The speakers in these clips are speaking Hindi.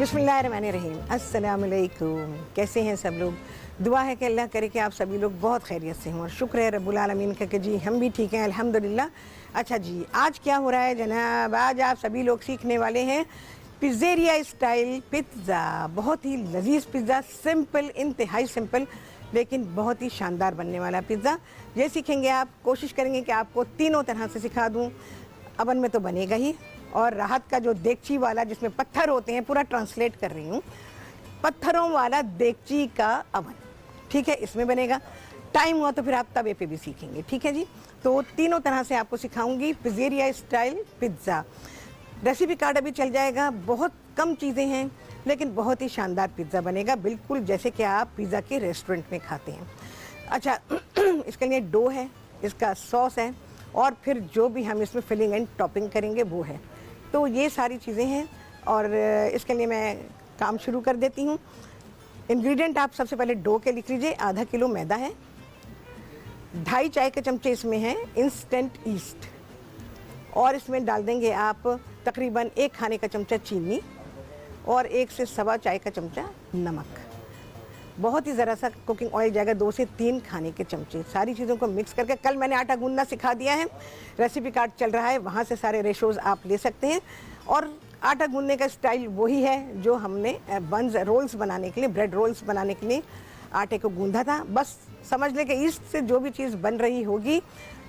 बिस्मिल्लाहिर्रहमानिर्रहीम। अस्सलाम वालेकुम। कैसे हैं सब लोग? दुआ है कि अल्लाह करे कि आप सभी लोग बहुत खैरियत से हों और शुक्र है रब्बुल आलमीन का कि जी हम भी ठीक हैं अल्हम्दुलिल्लाह। अच्छा जी, आज क्या हो रहा है जनाब? आज आप सभी लोग सीखने वाले हैं पिज़्ज़ेरिया स्टाइल पिज़्ज़ा। बहुत ही लजीज पिज़्ज़ा, सिंपल, इंतहाई सिंपल लेकिन बहुत ही शानदार बनने वाला पिज़्ज़ा। ये सीखेंगे आप, कोशिश करेंगे कि आपको तीनों तरह से सिखा दूँ। अवन में तो बनेगा ही, और राहत का जो देगची वाला जिसमें पत्थर होते हैं, पूरा ट्रांसलेट कर रही हूँ, पत्थरों वाला देगची का अवन, ठीक है, इसमें बनेगा। टाइम हुआ तो फिर आप तवे पे भी सीखेंगे, ठीक है जी। तो तीनों तरह से आपको सिखाऊंगी pizzeria style pizza. Recipe card अभी चल जाएगा। बहुत कम चीज़ें हैं लेकिन बहुत ही शानदार पिज़्ज़ा बनेगा, बिल्कुल जैसे कि आप पिज़्ज़ा के रेस्टोरेंट में खाते हैं। अच्छा इसके लिए डो है, इसका सॉस है, और फिर जो भी हम इसमें फिलिंग एंड टॉपिंग करेंगे वो है। तो ये सारी चीज़ें हैं और इसके लिए मैं काम शुरू कर देती हूँ। इंग्रेडिएंट आप सबसे पहले डो के लिख लीजिए। आधा किलो मैदा है, 2.5 चाय के चमचे इसमें है इंस्टेंट ईस्ट, और इसमें डाल देंगे आप तकरीबन 1 खाने का चमचा चीनी और 1 से 1.25 चाय का चमचा नमक। बहुत ही ज़रा सा कुकिंग ऑयल जाएगा, 2 से 3 खाने के चमचे। सारी चीज़ों को मिक्स करके, कल मैंने आटा गूंदना सिखा दिया है, रेसिपी कार्ड चल रहा है, वहाँ से सारे रेशोज़ आप ले सकते हैं। और आटा गूंदने का स्टाइल वही है जो हमने बंस रोल्स बनाने के लिए, ब्रेड रोल्स बनाने के लिए आटे को गूंदा था। बस समझ लें कि ईस्ट से जो भी चीज़ बन रही होगी,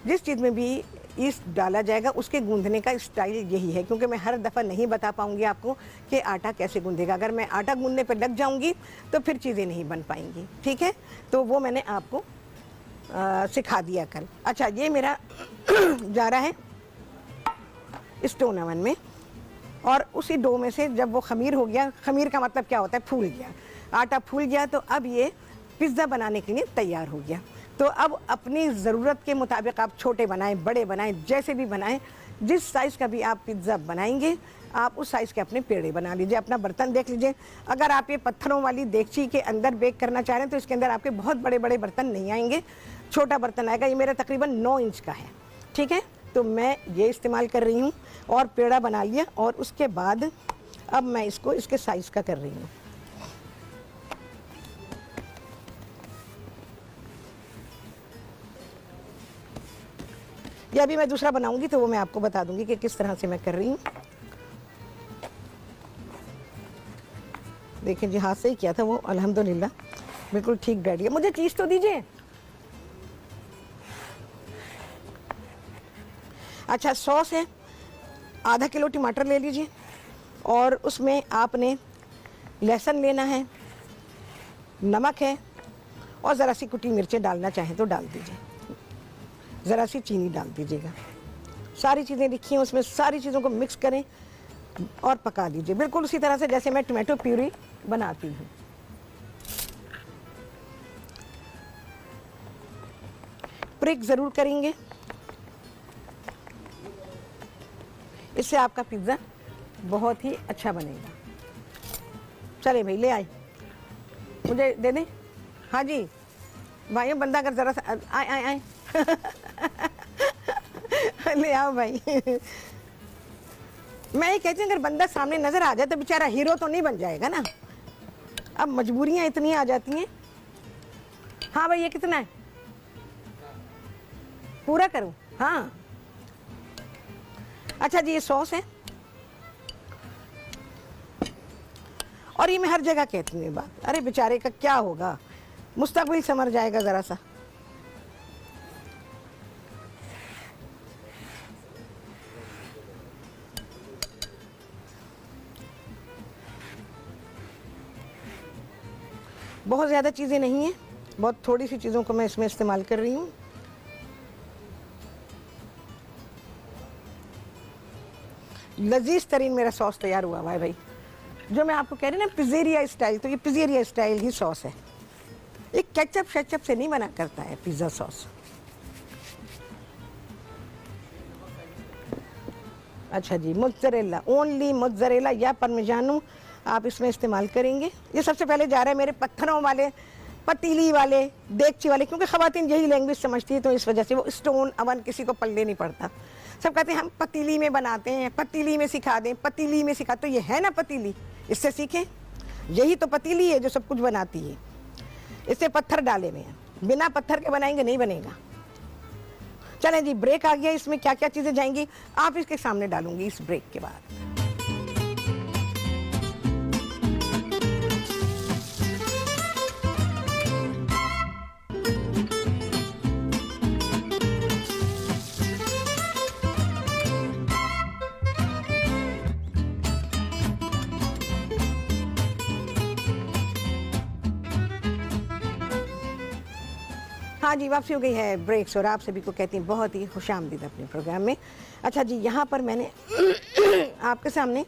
जिस चीज़ में भी ईस्ट डाला जाएगा उसके गूंदने का स्टाइल यही है, क्योंकि मैं हर दफ़ा नहीं बता पाऊंगी आपको कि आटा कैसे गूंदेगा। अगर मैं आटा गूंदने पर लग जाऊंगी तो फिर चीज़ें नहीं बन पाएंगी, ठीक है। तो वो मैंने आपको सिखा दिया कल। अच्छा, ये मेरा जा रहा है स्टोन ओवन में, और उसी डो में से जब वो खमीर हो गया, खमीर का मतलब क्या होता है, फूल गया, आटा फूल गया, तो अब ये पिज़्ज़ा बनाने के लिए तैयार हो गया। तो अब अपनी ज़रूरत के मुताबिक आप छोटे बनाएं, बड़े बनाएं, जैसे भी बनाएं, जिस साइज़ का भी आप पिज़्ज़ा बनाएंगे आप उस साइज़ के अपने पेड़े बना लीजिए। अपना बर्तन देख लीजिए। अगर आप ये पत्थरों वाली देगची के अंदर बेक करना चाह रहे हैं तो इसके अंदर आपके बहुत बड़े बड़े बर्तन नहीं आएंगे, छोटा बर्तन आएगा। ये मेरा तकरीबन 9 इंच का है, ठीक है। तो मैं ये इस्तेमाल कर रही हूँ, और पेड़ा बना लिया, और उसके बाद अब मैं इसको इसके साइज़ का कर रही हूँ। या अभी मैं दूसरा बनाऊंगी तो वो मैं आपको बता दूंगी कि किस तरह से मैं कर रही हूँ। देखिए जी, हाथ से ही किया था वो, अल्हम्दुलिल्लाह बिल्कुल ठीक बैठ गया। मुझे चीज़ तो दीजिए। अच्छा, सॉस है, आधा किलो टमाटर ले लीजिए, और उसमें आपने लहसुन लेना है, नमक है, और ज़रा सी कुटी मिर्चें डालना चाहें तो डाल दीजिए, ज़रा सी चीनी डाल दीजिएगा। सारी चीज़ें लिखी हैं उसमें, सारी चीज़ों को मिक्स करें और पका लीजिए, बिल्कुल उसी तरह से जैसे मैं टमाटो प्यूरी बनाती हूँ। प्रिक ज़रूर करेंगे, इससे आपका पिज़्ज़ा बहुत ही अच्छा बनेगा। चले भाई, ले आए, मुझे दे दें। हाँ जी भाइयों, बंदा अगर ज़रा सा आए आए आए ले आओ भाई। मैं ये कहती हूँ अगर बंदा सामने नजर आ जाए तो बेचारा हीरो तो नहीं बन जाएगा ना। अब मजबूरियां इतनी आ जाती हैं। हाँ भाई, ये कितना है, पूरा करूं? हाँ। अच्छा जी, ये सॉस है, और ये मैं हर जगह कहती हूँ ये बात, अरे बेचारे का क्या होगा, मुस्तकबिल संवर जाएगा ज़रा सा। बहुत ज़्यादा चीज़ें नहीं हैं, बहुत थोड़ी सी चीज़ों को मैं इसमें इस्तेमाल कर रही हूँ। लजीज तरीन मेरा सॉस तैयार हुआ हुआ है भाई, जो मैं आपको कह रही ना पिज़्ज़ेरिया स्टाइल, तो ये पिज़्ज़ेरिया स्टाइल ही सॉस है। एक केचप शेचप से नहीं बना करता है पिज़्ज़ा सॉस। अच्छा जी, मोज़रेला, ओनली मोज़रेला या परमिजानो आप इसमें इस्तेमाल करेंगे। ये सबसे पहले जा रहा है मेरे पत्थरों वाले पतीली वाले, देगची वाले, क्योंकि ख़वातीन यही लैंग्वेज समझती है तो इस वजह से वो स्टोन अवन किसी को पल्ले नहीं पड़ता। सब कहते हैं हम पतीली में बनाते हैं, पतीली में सिखा दें, पतीली में सिखा, तो ये है ना पतीली, इससे सीखें। यही तो पतीली है जो सब कुछ बनाती है। इससे पत्थर डाले हुए हैं, बिना पत्थर के बनाएंगे नहीं बनेगा। चलें जी, ब्रेक आ गया, इसमें क्या क्या चीज़ें जाएंगी आप इसके सामने डालूंगी इस ब्रेक के बाद। हाँ जी, वापसी हो गई है ब्रेक्स और आप सभी को कहती हैं बहुत ही खुशामदीद अपने प्रोग्राम में। अच्छा जी, यहाँ पर मैंने आपके सामने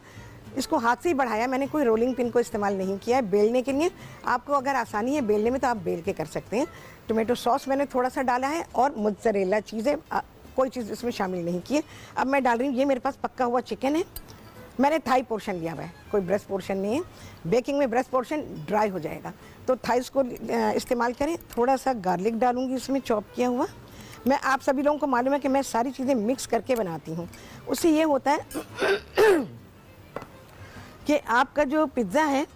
इसको हाथ से ही बढ़ाया, मैंने कोई रोलिंग पिन को इस्तेमाल नहीं किया है बेलने के लिए। आपको अगर आसानी है बेलने में तो आप बेल के कर सकते हैं। टोमेटो सॉस मैंने थोड़ा सा डाला है और मोज़रेला चीज़ें, कोई चीज़ इसमें शामिल नहीं की है। अब मैं डाल रही हूँ, ये मेरे पास पक्का हुआ चिकन है, मैंने थाई पोर्शन लिया हुआ है, कोई ब्रेस्ट पोर्शन नहीं है। बेकिंग में ब्रेस्ट पोर्शन ड्राई हो जाएगा, तो थाइस को इस्तेमाल करें। थोड़ा सा गार्लिक डालूंगी इसमें चॉप किया हुआ। मैं, आप सभी लोगों को मालूम है कि मैं सारी चीज़ें मिक्स करके बनाती हूँ। उससे ये होता है कि आपका जो पिज़्ज़ा है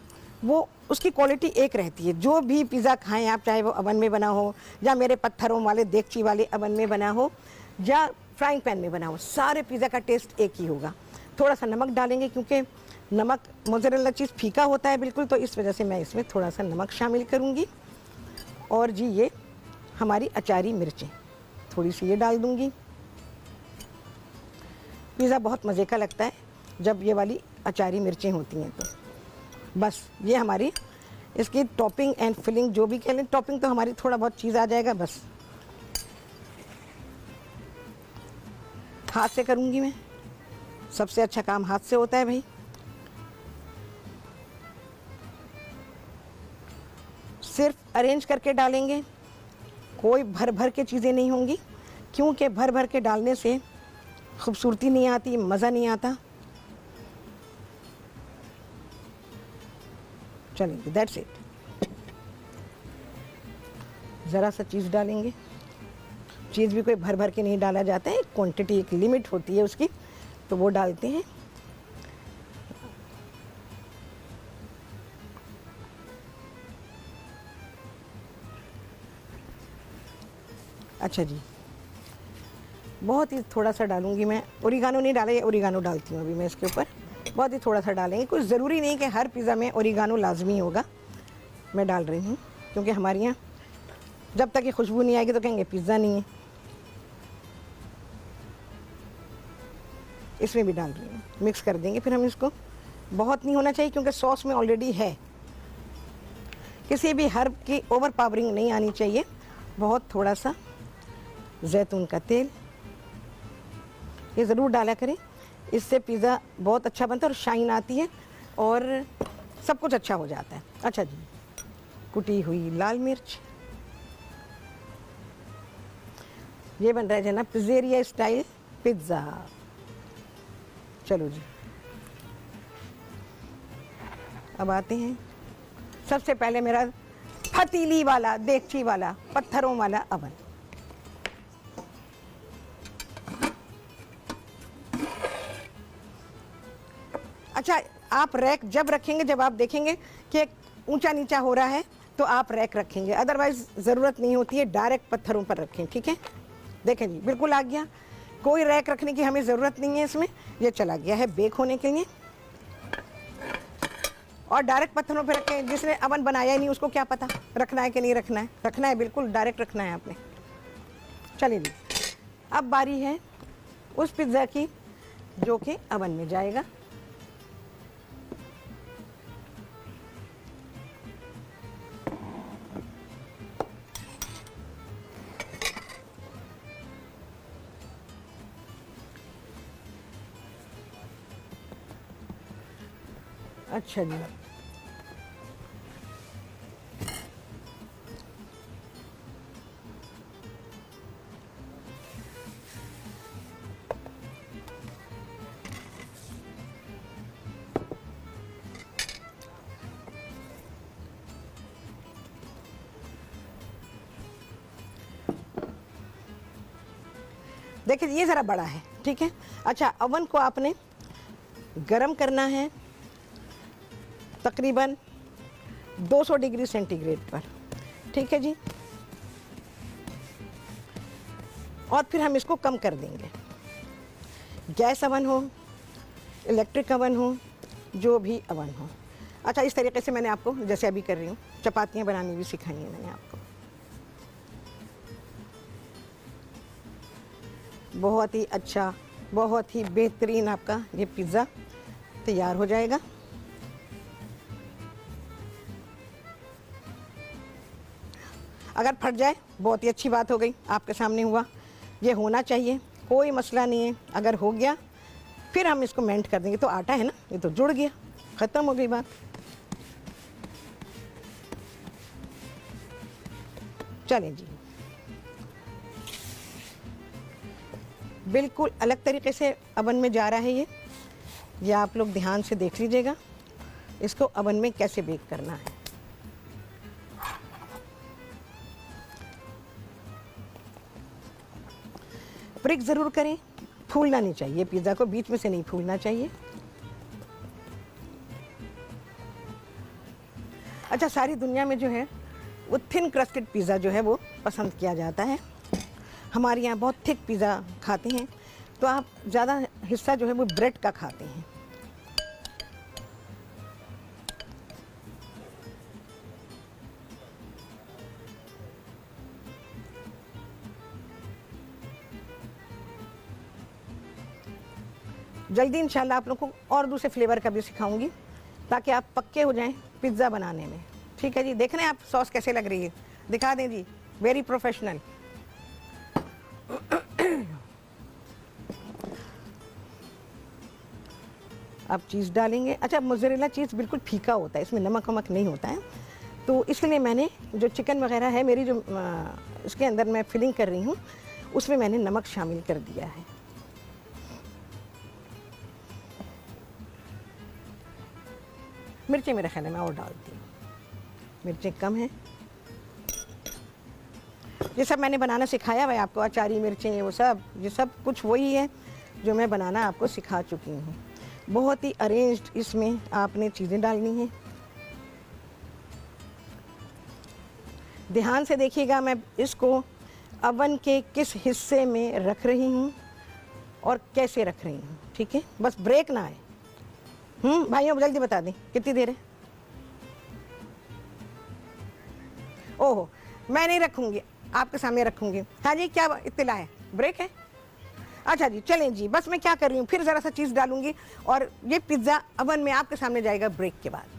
वो उसकी क्वालिटी एक रहती है। जो भी पिज़्ज़ा खाएं आप, चाहे वो ओवन में बना हो या मेरे पत्थरों वाले देगची वाले ओवन में बना हो या फ्राइंग पैन में बना हो, सारे पिज़्ज़ा का टेस्ट एक ही होगा। थोड़ा सा नमक डालेंगे क्योंकि नमक मोज़रेला चीज़ फीका होता है बिल्कुल, तो इस वजह से मैं इसमें थोड़ा सा नमक शामिल करूँगी। और जी ये हमारी अचारी मिर्चें थोड़ी सी ये डाल दूँगी। पिज़्ज़ा बहुत मज़े का लगता है जब ये वाली अचारी मिर्चें होती हैं। तो बस ये हमारी इसकी टॉपिंग एंड फिलिंग, जो भी कह लें, टॉपिंग तो हमारी थोड़ा बहुत चीज़ आ जाएगा। बस हाथ से करूँगी मैं, सबसे अच्छा काम हाथ से होता है भाई। सिर्फ अरेंज करके डालेंगे, कोई भर भर के चीज़ें नहीं होंगी, क्योंकि भर भर के डालने से खूबसूरती नहीं आती, मज़ा नहीं आता। चलेंगे, दैट्स इट। ज़रा सा चीज़ डालेंगे, चीज़ भी कोई भर भर के नहीं डाला जाता है, एक क्वांटिटी, एक लिमिट होती है उसकी, तो वो डालते हैं। अच्छा जी, बहुत ही थोड़ा सा डालूंगी मैं, ओरिगानो नहीं डाला, ये ओरिगानो डालती हूँ अभी मैं इसके ऊपर। बहुत ही थोड़ा सा डालेंगे, कुछ ज़रूरी नहीं कि हर पिज़्ज़ा में ओरिगानो लाजमी होगा। मैं डाल रही हूँ क्योंकि हमारे यहाँ जब तक ये खुशबू नहीं आएगी तो कहेंगे पिज़्ज़ा नहीं है। इसमें भी डाल रही हूँ, मिक्स कर देंगे फिर हम इसको। बहुत नहीं होना चाहिए क्योंकि सॉस में ऑलरेडी है, किसी भी हर्ब की ओवर पावरिंग नहीं आनी चाहिए। बहुत थोड़ा सा जैतून का तेल ये ज़रूर डाला करें, इससे पिज़्ज़ा बहुत अच्छा बनता है और शाइन आती है और सब कुछ अच्छा हो जाता है। अच्छा जी, कुटी हुई लाल मिर्च, ये बन रहा है जना पिज़्ज़ेरिया स्टाइल पिज़्ज़ा। चलो जी, अब आते हैं सबसे पहले मेरा पतीली वाला, देगची वाला, पत्थरों वाला अवन। अच्छा, आप रैक जब रखेंगे, जब आप देखेंगे कि ऊंचा नीचा हो रहा है तो आप रैक रखेंगे, अदरवाइज ज़रूरत नहीं होती है, डायरेक्ट पत्थरों पर रखें। ठीक है, देखें जी, बिल्कुल आ गया, कोई रैक रखने की हमें ज़रूरत नहीं है इसमें। ये चला गया है बेक होने के लिए। और डायरेक्ट पत्थरों पे रखें, जिसने अवन बनाया ही नहीं उसको क्या पता रखना है कि नहीं रखना है। रखना है, बिल्कुल डायरेक्ट रखना है आपने। चलिए जी, अब बारी है उस पिज़्ज़ा की जो कि अवन में जाएगा। अच्छा जी, देखिए ये ज़रा बड़ा है, ठीक है। अच्छा, अवन को आपने गरम करना है तकरीबन 200 डिग्री सेंटीग्रेड पर, ठीक है जी। और फिर हम इसको कम कर देंगे। गैस अवन हो, इलेक्ट्रिक अवन हो, जो भी अवन हो। अच्छा, इस तरीके से मैंने आपको, जैसे अभी कर रही हूँ, चपातियाँ बनानी भी सिखाई है मैंने आपको। बहुत ही अच्छा, बहुत ही बेहतरीन आपका ये पिज़्ज़ा तैयार हो जाएगा। अगर फट जाए बहुत ही अच्छी बात हो गई, आपके सामने हुआ, ये होना चाहिए, कोई मसला नहीं है। अगर हो गया फिर हम इसको मेल्ट कर देंगे। तो आटा है ना, ये तो जुड़ गया, ख़त्म हो गई बात। चलें जी, बिल्कुल अलग तरीके से अवन में जा रहा है ये आप लोग ध्यान से देख लीजिएगा इसको अवन में कैसे बेक करना है। प्रिक ज़रूर करें, फूलना नहीं चाहिए, पिज़्ज़ा को बीच में से नहीं फूलना चाहिए। अच्छा, सारी दुनिया में जो है वो थिन क्रस्टेड पिज़्ज़ा जो है वो पसंद किया जाता है। हमारे यहाँ बहुत थिक पिज़्ज़ा खाते हैं, तो आप ज़्यादा हिस्सा जो है वो ब्रेड का खाते हैं। जल्दी इंशाल्लाह आप लोगों को और दूसरे फ्लेवर का भी सिखाऊंगी ताकि आप पक्के हो जाएं पिज़्ज़ा बनाने में। ठीक है जी, देख रहे हैं आप सॉस कैसे लग रही है, दिखा दें जी, वेरी प्रोफेशनल। आप चीज़ डालेंगे। अच्छा, मोज़रेला चीज़ बिल्कुल फीका होता है, इसमें नमक वमक नहीं होता है, तो इसलिए मैंने जो चिकन वगैरह है मेरी जो इसके अंदर मैं फिलिंग कर रही हूँ उसमें मैंने नमक शामिल कर दिया है। मिर्चें मेरे ख्याल में और डालती हूँ, मिर्चें कम हैं। ये सब मैंने बनाना सिखाया हुआ है आपको, अचारी मिर्चें वो सब, ये सब कुछ वही है जो मैं बनाना आपको सिखा चुकी हूँ। बहुत ही अरेंज्ड इसमें आपने चीज़ें डालनी हैं। ध्यान से देखिएगा मैं इसको अवन के किस हिस्से में रख रही हूँ और कैसे रख रही हूँ, ठीक है, बस ब्रेक ना आए। भाइयों जल्दी बता दें कितनी देर है। ओहो, मैं नहीं रखूँगी, आपके सामने रखूँगी। हाँ जी, क्या इत्तला है, ब्रेक है? अच्छा जी, चलें जी, बस मैं क्या कर रही हूँ, फिर ज़रा सा चीज़ डालूंगी और ये पिज़्ज़ा अवन में आपके सामने जाएगा ब्रेक के बाद।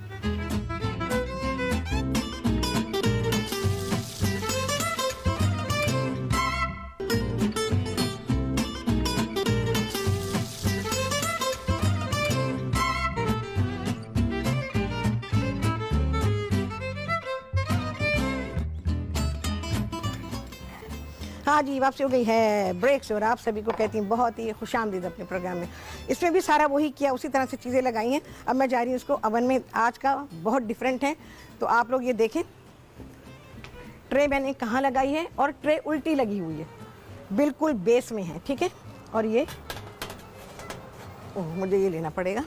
हाँ जी, वापसी हो गई है ब्रेक से और आप सभी को कहती हूँ बहुत ही खुशामदीद अपने प्रोग्राम में। इसमें भी सारा वही किया, उसी तरह से चीज़ें लगाई हैं। अब मैं जा रही हूँ इसको अवन में। आज का बहुत डिफरेंट है, तो आप लोग ये देखें ट्रे मैंने कहाँ लगाई है, और ट्रे उल्टी लगी हुई है, बिल्कुल बेस में है, ठीक है। और ये ओह, मुझे ये लेना पड़ेगा।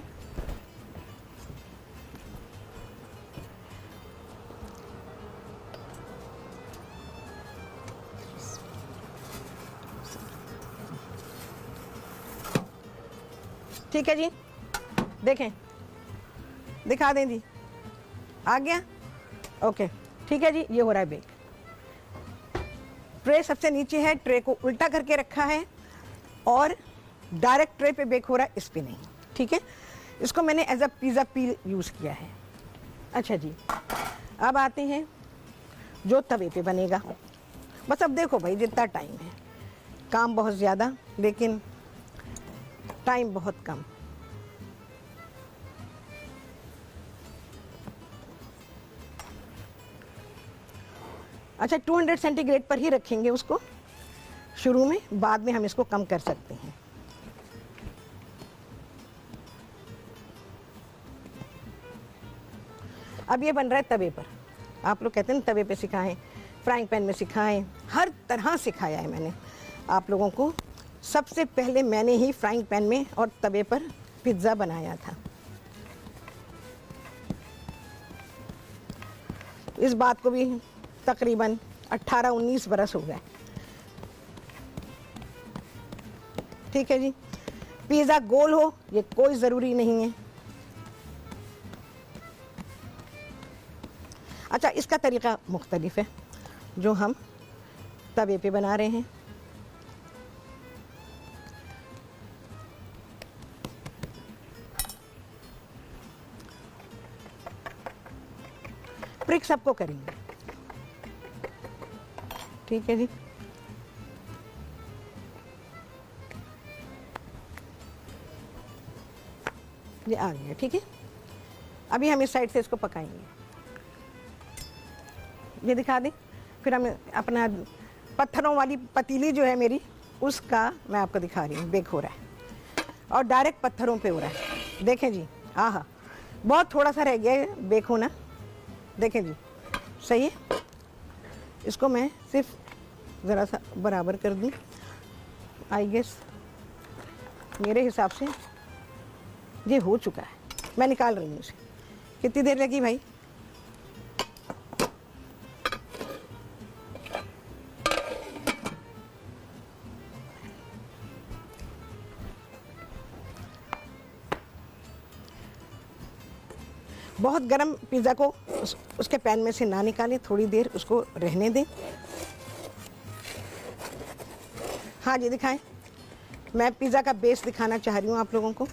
ठीक है जी, देखें, दिखा दें जी, आ गया, ओके, ठीक है जी। ये हो रहा है बेक। ट्रे सबसे नीचे है, ट्रे को उल्टा करके रखा है और डायरेक्ट ट्रे पे बेक हो रहा है, इस पे नहीं, ठीक है। इसको मैंने as a pizza peel use किया है। अच्छा जी, अब आते हैं जो तवे पे बनेगा। बस अब देखो भाई, जितना टाइम है, काम बहुत ज़्यादा लेकिन टाइम बहुत कम। अच्छा, 200 सेंटीग्रेड पर ही रखेंगे उसको शुरू में, बाद में हम इसको कम कर सकते हैं। अब ये बन रहा है तवे पर। आप लोग कहते हैं ना तवे पे सिखाएं, फ्राइंग पैन में सिखाएं, हर तरह सिखाया है मैंने आप लोगों को। सबसे पहले मैंने ही फ्राइंग पैन में और तवे पर पिज़्ज़ा बनाया था। इस बात को भी तकरीबन 18-19 बरस हो गए। ठीक है जी। पिज़्ज़ा गोल हो ये कोई ज़रूरी नहीं है। अच्छा, इसका तरीका मुख्तलिफ है जो हम तवे पे बना रहे हैं। प्रिक सबको करेंगे। ठीक है जी। ये आ गया। ठीक है, अभी हम इस साइड से इसको पकाएंगे। ये दिखा दें। फिर हम अपना पत्थरों वाली पतीली जो है मेरी, उसका मैं आपको दिखा रही हूँ। बेक हो रहा है और डायरेक्ट पत्थरों पे हो रहा है। देखें जी, आहा, बहुत थोड़ा सा रह गया है बेक होना। देखें जी, सही है। इसको मैं सिर्फ ज़रा सा बराबर कर दूँ। आई गेस मेरे हिसाब से ये हो चुका है। मैं निकाल रही हूँ इसे। कितनी देर लगी भाई? बहुत गरम पिज़्ज़ा को उसके पैन में से ना निकालें, थोड़ी देर उसको रहने दें। हाँ जी, दिखाएं। मैं पिज़्ज़ा का बेस दिखाना चाह रही हूँ आप लोगों को।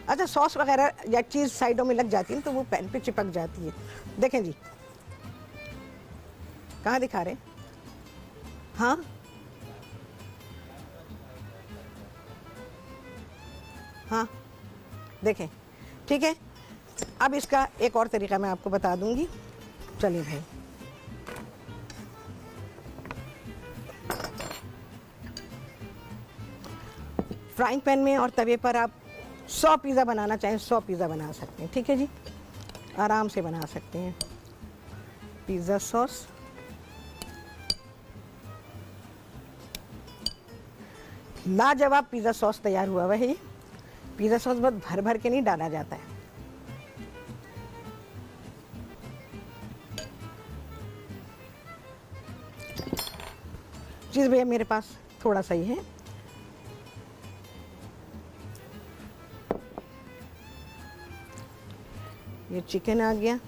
अच्छा, सॉस वगैरह या चीज़ साइडों में लग जाती है तो वो पैन पे चिपक जाती है। देखें जी, कहाँ दिखा रहे हैं? हाँ, हाँ, देखें। ठीक है, अब इसका एक और तरीका मैं आपको बता दूंगी। चलिए भाई, फ्राइंग पैन में और तवे पर आप 100 पिज़्ज़ा बनाना चाहें 100 पिज़्ज़ा बना सकते हैं। ठीक है जी, आराम से बना सकते हैं। पिज़्ज़ा सॉस, लाजवाब पिज़्ज़ा सॉस तैयार हुआ हुआ है। ये पिज़्ज़ा सॉस बहुत भर भर के नहीं डाला जाता है। चीज़ भैया मेरे पास थोड़ा सा ही है। ये चिकन आ गया।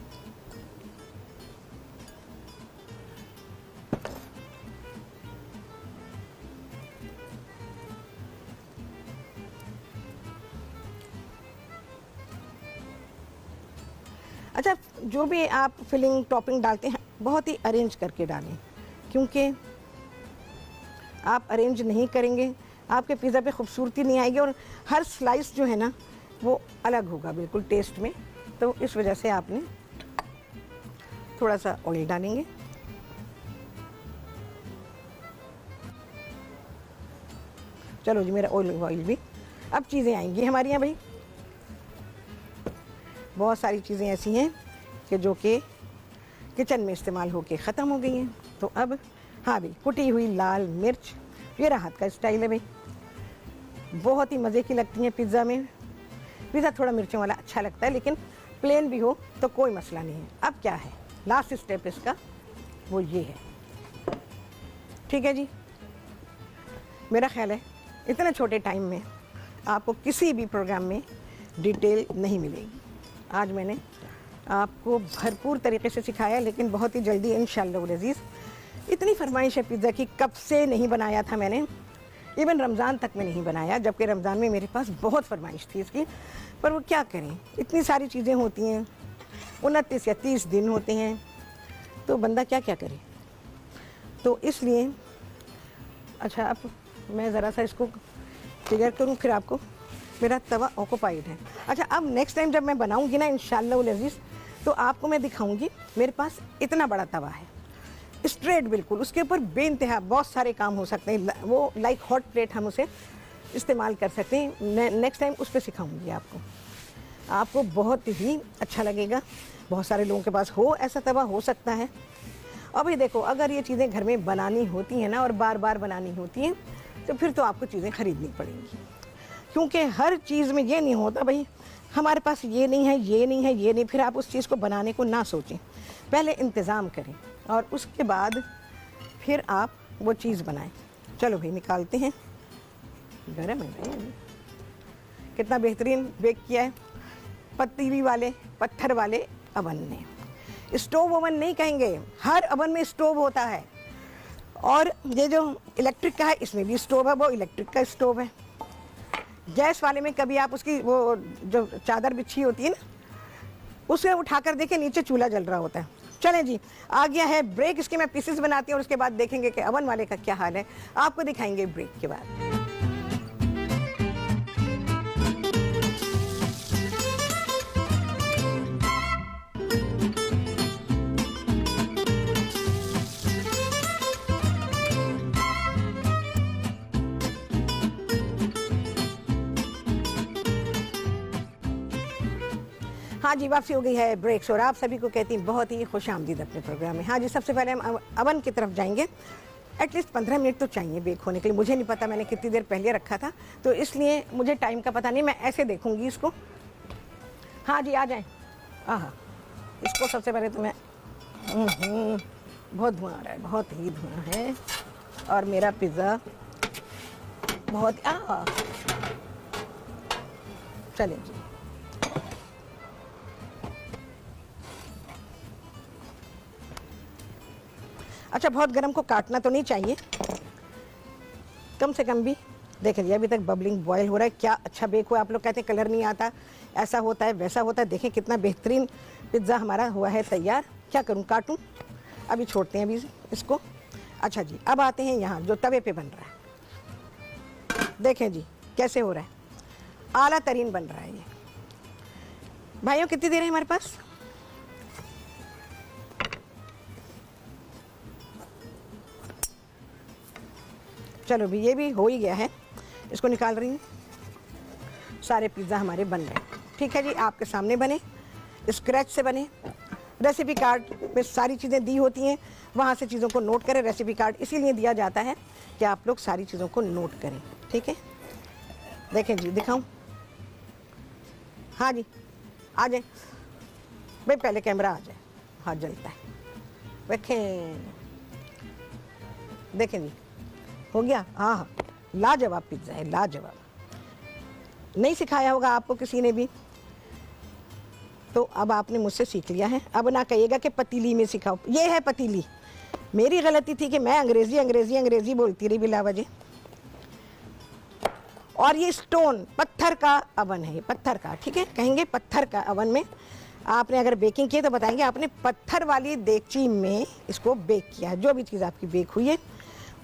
अच्छा, जो भी आप फिलिंग टॉपिंग डालते हैं बहुत ही अरेंज करके डालें, क्योंकि आप अरेंज नहीं करेंगे आपके पिज़्ज़ा पे खूबसूरती नहीं आएगी और हर स्लाइस जो है ना वो अलग होगा बिल्कुल टेस्ट में। तो इस वजह से आपने थोड़ा सा ऑयल डालेंगे। चलो जी, मेरा ऑयल भी। अब चीज़ें आएंगी हमारी यहाँ भाई। बहुत सारी चीज़ें ऐसी हैं कि जो कि किचन में इस्तेमाल होके ख़त्म हो गई हैं। तो अब हाँ भाई, कुटी हुई लाल मिर्च, ये राहत का स्टाइल है भाई, बहुत ही मज़े की लगती हैं पिज़्ज़ा में। पिज़्ज़ा थोड़ा मिर्चों वाला अच्छा लगता है, लेकिन प्लेन भी हो तो कोई मसला नहीं है। अब क्या है लास्ट स्टेप इसका, वो ये है। ठीक है जी, मेरा ख्याल है इतने छोटे टाइम में आपको किसी भी प्रोग्राम में डिटेल नहीं मिलेगी। आज मैंने आपको भरपूर तरीके से सिखाया, लेकिन बहुत ही जल्दी इंशाअल्लाह अज़ीज़। इतनी फरमाइश है पिज़्ज़ा की, कब से नहीं बनाया था मैंने, इवन रमज़ान तक में नहीं बनाया, जबकि रमज़ान में मेरे पास बहुत फरमाइश थी इसकी। पर वो क्या करें, इतनी सारी चीज़ें होती हैं, 29 या 30 दिन होते हैं, तो बंदा क्या क्या करे। तो इसलिए अच्छा, अब मैं ज़रा सा इसको क्लियर करूँ, फिर आपको। मेरा तवा ऑक्यूपाइड है। अच्छा, अब नेक्स्ट टाइम जब मैं बनाऊँगी ना इंशाअल्लाह अज़ीज़, तो आपको मैं दिखाऊँगी मेरे पास इतना बड़ा तवा है, स्ट्रेट बिल्कुल, उसके ऊपर बेइंतहा बहुत सारे काम हो सकते हैं। वो लाइक हॉट प्लेट हम उसे इस्तेमाल कर सकते हैं। नेक्स्ट टाइम उस पर सिखाऊंगी आपको बहुत ही अच्छा लगेगा। बहुत सारे लोगों के पास हो ऐसा तवा, हो सकता है। और भाई देखो, अगर ये चीज़ें घर में बनानी होती हैं ना और बार बार बनानी होती हैं तो फिर तो आपको चीज़ें ख़रीदनी पड़ेंगी, क्योंकि हर चीज़ में ये नहीं होता भाई हमारे पास ये नहीं है, ये नहीं है, ये नहीं, फिर आप उस चीज़ को बनाने को ना सोचें, पहले इंतज़ाम करें और उसके बाद फिर आप वो चीज़ बनाएं। चलो भाई निकालते हैं। गरम है भाई, कितना बेहतरीन बेक किया है पतीली वाले पत्थर वाले अवन ने। स्टोव ओवन नहीं कहेंगे, हर अवन में स्टोव होता है, और ये जो इलेक्ट्रिक का है इसमें भी स्टोव है, वो इलेक्ट्रिक का स्टोव है। गैस वाले में कभी आप उसकी वो जो चादर बिछी होती है ना, उसे उठाकर देखें, नीचे चूल्हा जल रहा होता है। चलें जी, आ गया है ब्रेक, इसके मैं पीसेस बनाती हूँ और उसके बाद देखेंगे कि अवन वाले का क्या हाल है, आपको दिखाएंगे ब्रेक के बाद। हाँ जी, वापसी हो गई है ब्रेक्स और आप सभी को कहती हैं बहुत ही खुशामदीद अपने प्रोग्राम में। हाँ जी, सबसे पहले हम अवन की तरफ जाएंगे। एटलीस्ट 15 मिनट तो चाहिए बेक होने के लिए। मुझे नहीं पता मैंने कितनी देर पहले रखा था, तो इसलिए मुझे टाइम का पता नहीं, मैं ऐसे देखूंगी इसको। हाँ जी, आ जाएं। हाँ, इसको सबसे पहले तो मैं बहुत धुआं आ रहा है, बहुत ही धुआं है, और मेरा पिज़्ज़ा बहुत चलें जी। अच्छा, बहुत गर्म को काटना तो नहीं चाहिए, कम से कम भी। देखें जी, अभी तक बबलिंग बॉयल हो रहा है, क्या अच्छा बेक हुआ। आप लोग कहते हैं कलर नहीं आता, ऐसा होता है वैसा होता है। देखें कितना बेहतरीन पिज़्ज़ा हमारा हुआ है तैयार। क्या करूं, काटूं? अभी छोड़ते हैं अभी इसको। अच्छा जी, अब आते हैं यहाँ जो तवे पे बन रहा है। देखें जी कैसे हो रहा है, आला तरीन बन रहा है ये। भाइयों कितनी देर है हमारे पास? चलो भी, ये भी हो ही गया है, इसको निकाल रही हूँ। सारे पिज़्ज़ा हमारे बन गए। ठीक है जी, आपके सामने बने, स्क्रैच से बने। रेसिपी कार्ड में सारी चीज़ें दी होती हैं, वहाँ से चीज़ों को नोट करें। रेसिपी कार्ड इसीलिए दिया जाता है कि आप लोग सारी चीज़ों को नोट करें। ठीक है, देखें जी, दिखाऊं? हाँ जी, आ जाए भाई, पहले कैमरा आ जाए। हाँ, जलता है, देखें। देखें जी, हो गया। हाँ, लाजवाब पिज़्ज़ा है, लाजवाब। नहीं सिखाया होगा आपको किसी ने भी, तो अब आपने मुझसे सीख लिया है। अब ना कहिएगा कि पतीली में सिखाओ। ये है पतीली, मेरी गलती थी कि मैं अंग्रेज़ी बोलती रही बिला वजह। और ये स्टोन पत्थर का अवन है, ये पत्थर का। ठीक है, कहेंगे पत्थर का अवन में आपने अगर बेकिंग की है तो बताएंगे आपने पत्थर वाली देगची में इसको बेक किया है। जो भी चीज़ आपकी बेक हुई है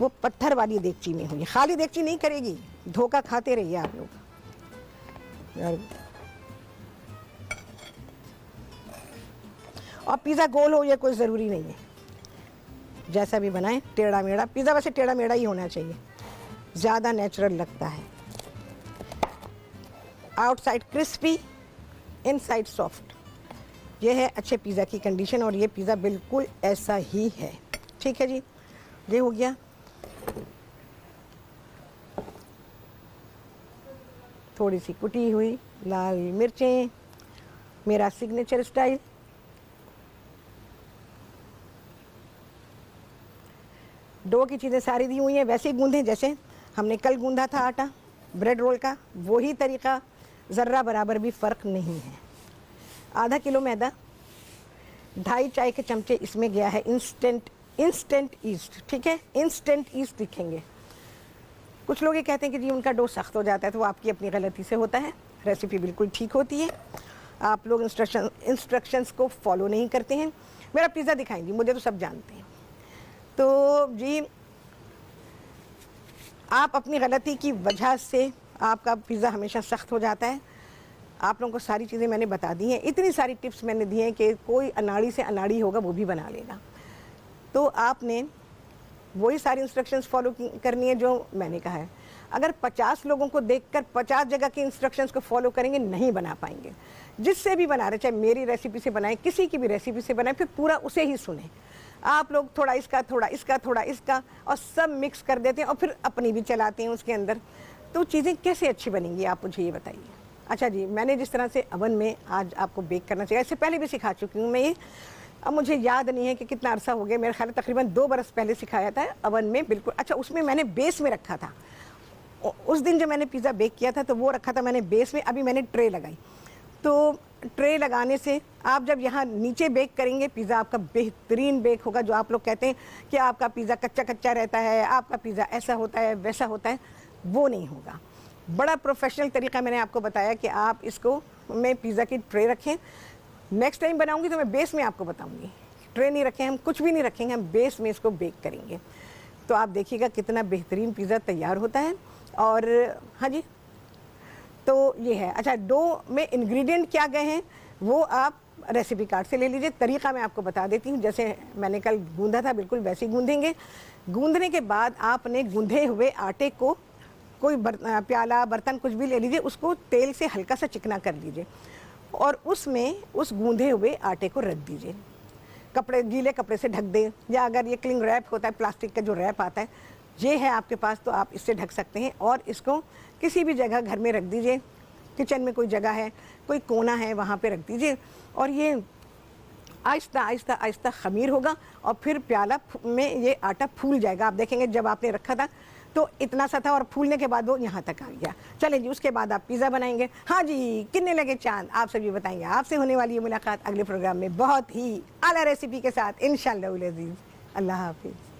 वो पत्थर वाली देगची में हुई है। खाली देगची नहीं करेगी, धोखा खाते रहिए आप लोग यार। और पिज़्ज़ा गोल हो ये कोई ज़रूरी नहीं है, जैसा भी बनाएं। टेढ़ा मेढ़ा पिज़्ज़ा, वैसे टेढ़ा मेढ़ा ही होना चाहिए, ज़्यादा नेचुरल लगता है। आउटसाइड क्रिस्पी, इनसाइड सॉफ्ट, ये है अच्छे पिज़्ज़ा की कंडीशन, और ये पिज़्ज़ा बिल्कुल ऐसा ही है। ठीक है जी, ये हो गया। थोड़ी सी कुटी हुई लाल मिर्चें, मेरा सिग्नेचर स्टाइल। डो की चीज़ें सारी दी हुई हैं, वैसे ही गूंदें जैसे हमने कल गूंदा था आटा ब्रेड रोल का, वही तरीका, ज़र्रा बराबर भी फ़र्क नहीं है। आधा किलो मैदा, 2.5 चाय के चमचे इसमें गया है इंस्टेंट ईस्ट। ठीक है, इंस्टेंट ईस्ट लिखेंगे। कुछ लोग ये कहते हैं कि जी उनका डो सख्त हो जाता है, तो वो आपकी अपनी गलती से होता है। रेसिपी बिल्कुल ठीक होती है, आप लोग इंस्ट्रक्शंस को फॉलो नहीं करते हैं। मेरा पिज़्ज़ा दिखाएंगी, मुझे तो सब जानते हैं। तो जी आप अपनी गलती की वजह से आपका पिज़्ज़ा हमेशा सख्त हो जाता है। आप लोगों को सारी चीज़ें मैंने बता दी हैं, इतनी सारी टिप्स मैंने दी हैं कि कोई अनाड़ी से अनाड़ी होगा वो भी बना लेगा। तो आपने वही सारी इंस्ट्रक्शंस फॉलो करनी है जो मैंने कहा है। अगर 50 लोगों को देखकर 50 जगह की इंस्ट्रक्शंस को फॉलो करेंगे, नहीं बना पाएंगे। जिससे भी बना रहे, चाहे मेरी रेसिपी से बनाएं, किसी की भी रेसिपी से बनाएं, फिर पूरा उसे ही सुने। आप लोग थोड़ा इसका थोड़ा इसका थोड़ा इसका और सब मिक्स कर देते हैं और फिर अपनी भी चलाते हैं उसके अंदर, तो चीज़ें कैसे अच्छी बनेंगी आप मुझे ये बताइए। अच्छा जी, मैंने जिस तरह से अवन में आज आपको बेक करना चाहिए, इससे पहले भी सिखा चुकी हूँ मैं ये, अब मुझे याद नहीं है कि कितना अरसा हो गया, मेरे ख्याल तकरीबन 2 बरस पहले सिखाया था अवन में बिल्कुल। अच्छा, उसमें मैंने बेस में रखा था, उस दिन जब मैंने पिज़्ज़ा बेक किया था तो वो रखा था मैंने बेस में, अभी मैंने ट्रे लगाई। तो ट्रे लगाने से आप जब यहाँ नीचे बेक करेंगे पिज़्ज़ा आपका बेहतरीन बेक होगा। जो आप लोग कहते हैं कि आपका पिज़्ज़ा कच्चा कच्चा रहता है, आपका पिज़्ज़ा ऐसा होता है वैसा होता है, वो नहीं होगा। बड़ा प्रोफेशनल तरीका मैंने आपको बताया कि आप इसको में पिज़्ज़ा की ट्रे रखें। नेक्स्ट टाइम बनाऊंगी तो मैं बेस में आपको बताऊंगी, ट्रे नहीं रखें, हम कुछ भी नहीं रखेंगे, हम बेस में इसको बेक करेंगे। तो आप देखिएगा कितना बेहतरीन पिज़्ज़ा तैयार होता है। और हाँ जी, तो ये है। अच्छा, डो में इंग्रेडिएंट क्या गए हैं वो आप रेसिपी कार्ड से ले लीजिए। तरीका मैं आपको बता देती हूँ, जैसे मैंने कल गूंदा था बिल्कुल वैसे ही गूंदेंगे। गूंदने के बाद आपने गूंधे हुए आटे को कोई प्याला बर्तन कुछ भी ले लीजिए, उसको तेल से हल्का सा चिकना कर लीजिए और उसमें उस गूंधे हुए आटे को रख दीजिए। कपड़े, गीले कपड़े से ढक दें, या अगर ये क्लिंग रैप होता है, प्लास्टिक का जो रैप आता है, ये है आपके पास तो आप इससे ढक सकते हैं। और इसको किसी भी जगह घर में रख दीजिए, किचन में कोई जगह है, कोई कोना है, वहाँ पे रख दीजिए और ये आहिस्ता आहिस्ता आहिस्ता खमीर होगा और फिर प्याला में ये आटा फूल जाएगा। आप देखेंगे जब आपने रखा था तो इतना सा था और फूलने के बाद वो यहाँ तक आ गया। चलें जी, उसके बाद आप पिज़्ज़ा बनाएंगे। हाँ जी, कितने लगे चांद आप सभी बताएंगे। आपसे होने वाली ये मुलाकात अगले प्रोग्राम में बहुत ही आला रेसिपी के साथ इंशाअल्लाह। अल्लाह हाफिज़।